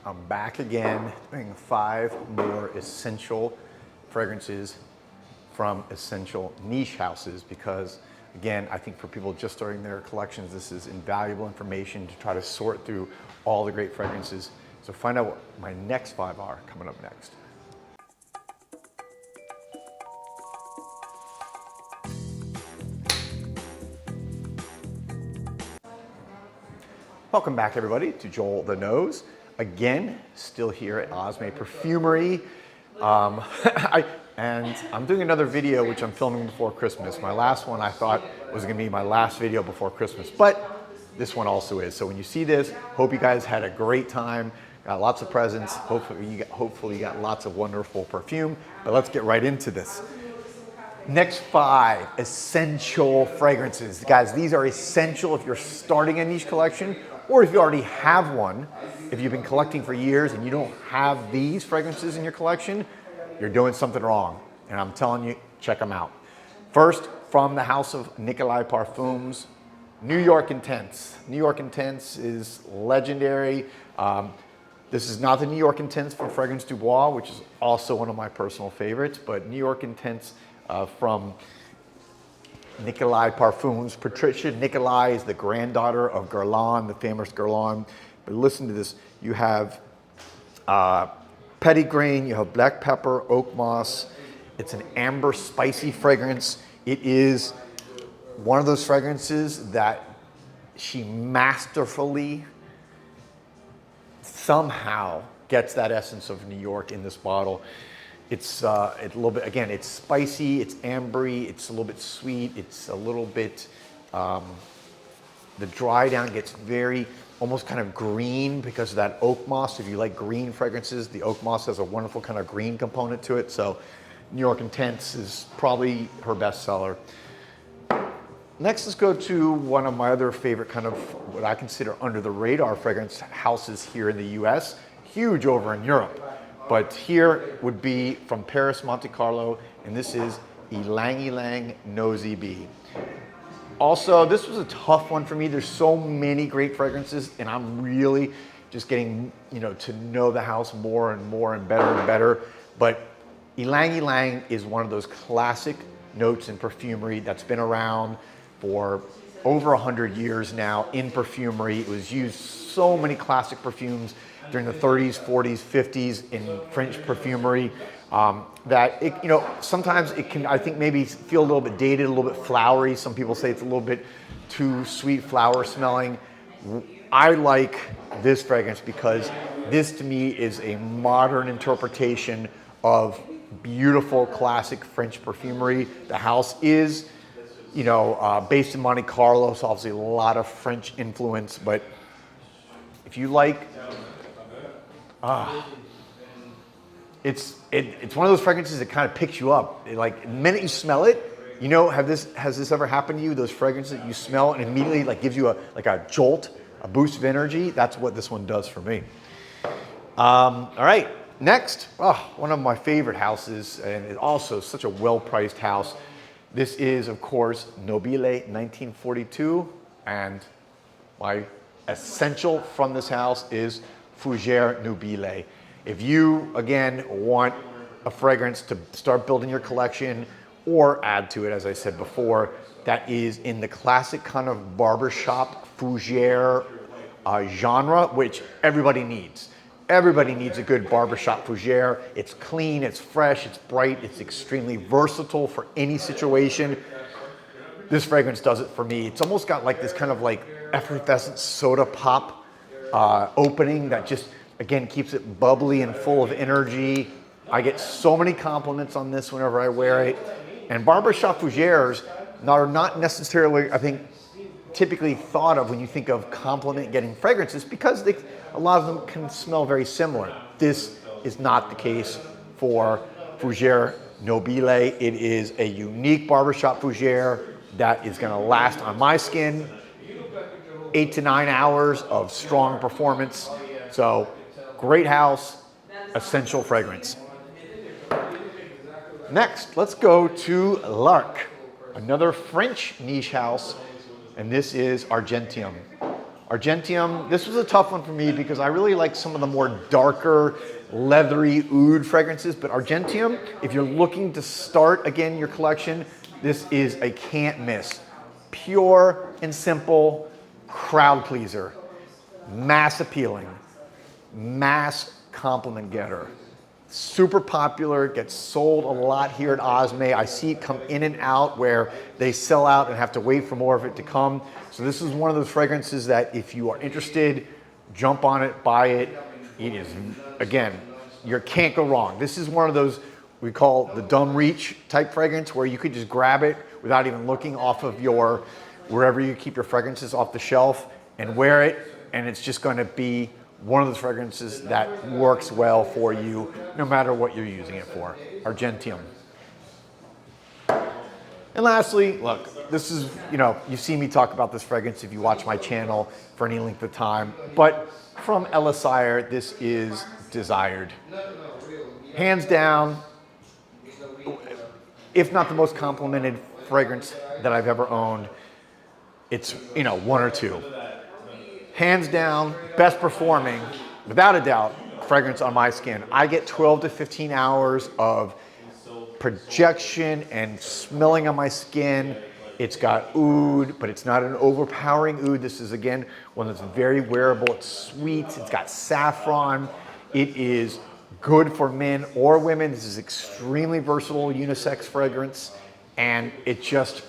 I'm back again doing 5 more essential fragrances from essential niche houses because, again, I think for people just starting their collections, this is invaluable information to try to sort through all the great fragrances. So find out what my next 5 are coming up next. Welcome back, everybody, to Joel the Nose. Again, still here at Osme Perfumery. And I'm doing another video which I'm filming before Christmas. My last one I thought was going to be my last video before Christmas, but this one also is. So when you see this, hope you guys had a great time, got lots of presents, hopefully you got lots of wonderful perfume. But let's get right into this. Next 5 essential fragrances. Guys, these are essential if you're starting a niche collection or if you already have one. If you've been collecting for years and you don't have these fragrances in your collection, you're doing something wrong. And I'm telling you, check them out. First, from the house of Nikolai Parfums, New York Intense. New York Intense is legendary. This is not the New York Intense from Fragrance Du Bois, which is also one of my personal favorites, but New York Intense from Nikolai Parfums. Patricia Nikolai is the granddaughter of Guerlain, the famous Guerlain. But listen to this. You have petitgrain, you have black pepper, oak moss. It's an amber spicy fragrance. It is one of those fragrances that she masterfully somehow gets that essence of New York in this bottle. It's a little bit, again, it's spicy, it's ambery, it's a little bit sweet, it's a little bit, the dry down gets very, almost kind of green because of that oak moss. If you like green fragrances, the oak moss has a wonderful kind of green component to it. So New York Intense is probably her best seller. Next, let's go to one of my other favorite kind of what I consider under the radar fragrance houses here in the US, huge over in Europe. But here would be from Paris, Monte Carlo, and this is Ylang Ylang Nosy Bee. Also, this was a tough one for me. There's so many great fragrances, and I'm really just getting, to know the house more and more and better. But Ylang Ylang is one of those classic notes in perfumery that's been around for over 100 years now in perfumery. It was used so many classic perfumes during the 30s, 40s, 50s in French perfumery, that it, sometimes it can, I think, maybe feel a little bit dated, a little bit flowery. Some people say it's a little bit too sweet flower smelling. I like this fragrance because this to me is a modern interpretation of beautiful classic French perfumery. The house is, based in Monte Carlo, so obviously a lot of French influence, but if you like, it's one of those fragrances that kind of picks you up. Like the minute you smell it, has this ever happened to you? Those fragrances that you smell and immediately gives you a jolt, a boost of energy. That's what this one does for me. All right, next, one of my favorite houses, and it's also such a well-priced house. This is, of course, Nobile 1942, and my essential from this house is Fougère Nobile. If you, again, want a fragrance to start building your collection or add to it, as I said before, that is in the classic kind of barbershop Fougère genre, which everybody needs. Everybody needs a good barbershop Fougère. It's clean, it's fresh, it's bright, it's extremely versatile for any situation. This fragrance does it for me. It's almost got this kind of effervescent soda pop opening that just, again, keeps it bubbly and full of energy. I get so many compliments on this whenever I wear it. And barbershop Fougères are not necessarily, I think, typically thought of when you think of compliment getting fragrances because a lot of them can smell very similar. This is not the case for Fougère Nobile. It is a unique barbershop Fougère that is going to last on my skin 8 to 9 hours of strong performance. So great house, essential fragrance. Next, let's go to L'Arc, another French niche house, and this is Argentium. Argentium, this was a tough one for me because I really like some of the more darker, leathery oud fragrances, but Argentium, if you're looking to start again your collection, this is a can't miss. Pure and simple, crowd pleaser, mass appealing, mass compliment getter. Super popular, gets sold a lot here at Osme. I see it come in and out where they sell out and have to wait for more of it to come. So this is one of those fragrances that if you are interested, jump on it, buy it. It is, again, you can't go wrong. This is one of those we call the dumb reach type fragrance where you could just grab it without even looking off of your, wherever you keep your fragrances off the shelf and wear it, and it's just gonna be one of those fragrances that works well for you no matter what you're using it for. Argentium. And lastly, look, this is, you know, you've seen me talk about this fragrance if you watch my channel for any length of time, but from Elisire, this is Desired. Hands down, if not the most complimented fragrance that I've ever owned, it's, you know, one or two. Hands down, best performing, without a doubt, fragrance on my skin. I get 12 to 15 hours of projection and smelling on my skin. It's got oud, but it's not an overpowering oud. This is, again, one that's very wearable. It's sweet, it's got saffron. It is good for men or women. This is extremely versatile unisex fragrance. And it just,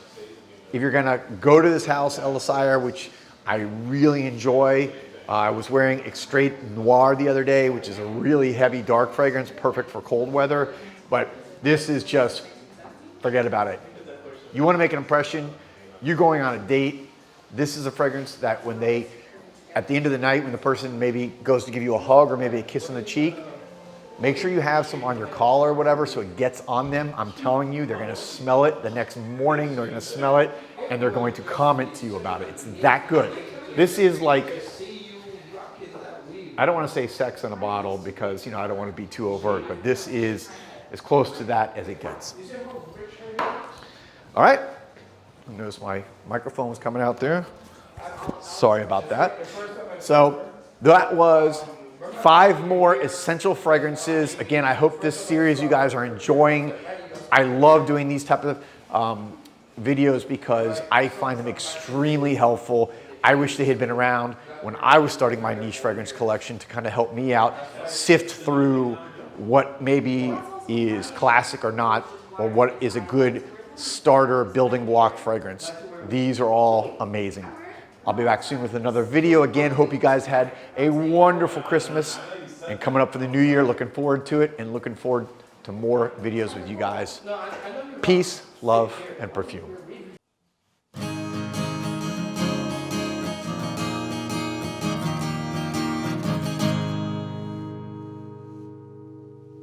if you're gonna go to this house, Elisire, which I really enjoy. I was wearing Extrait Noir the other day, which is a really heavy, dark fragrance, perfect for cold weather. But this is just, forget about it. You want to make an impression, you're going on a date. This is a fragrance that when they, at the end of the night, when the person maybe goes to give you a hug or maybe a kiss on the cheek, make sure you have some on your collar or whatever so it gets on them. I'm telling you, they're going to smell it the next morning. They're going to smell it and they're going to comment to you about it. It's that good. This is like, I don't want to say sex in a bottle because, you know, I don't want to be too overt, but this is as close to that as it gets. All right. Notice my microphone was coming out there. Sorry about that. So that was 5 more essential fragrances. Again, I hope this series you guys are enjoying. I love doing these type of videos because I find them extremely helpful. I wish they had been around when I was starting my niche fragrance collection to kind of help me out, sift through what maybe is classic or not, or what is a good starter building block fragrance. These are all amazing. I'll be back soon with another video. Again, hope you guys had a wonderful Christmas and coming up for the new year, looking forward to it and looking forward to more videos with you guys. Peace, love, and perfume.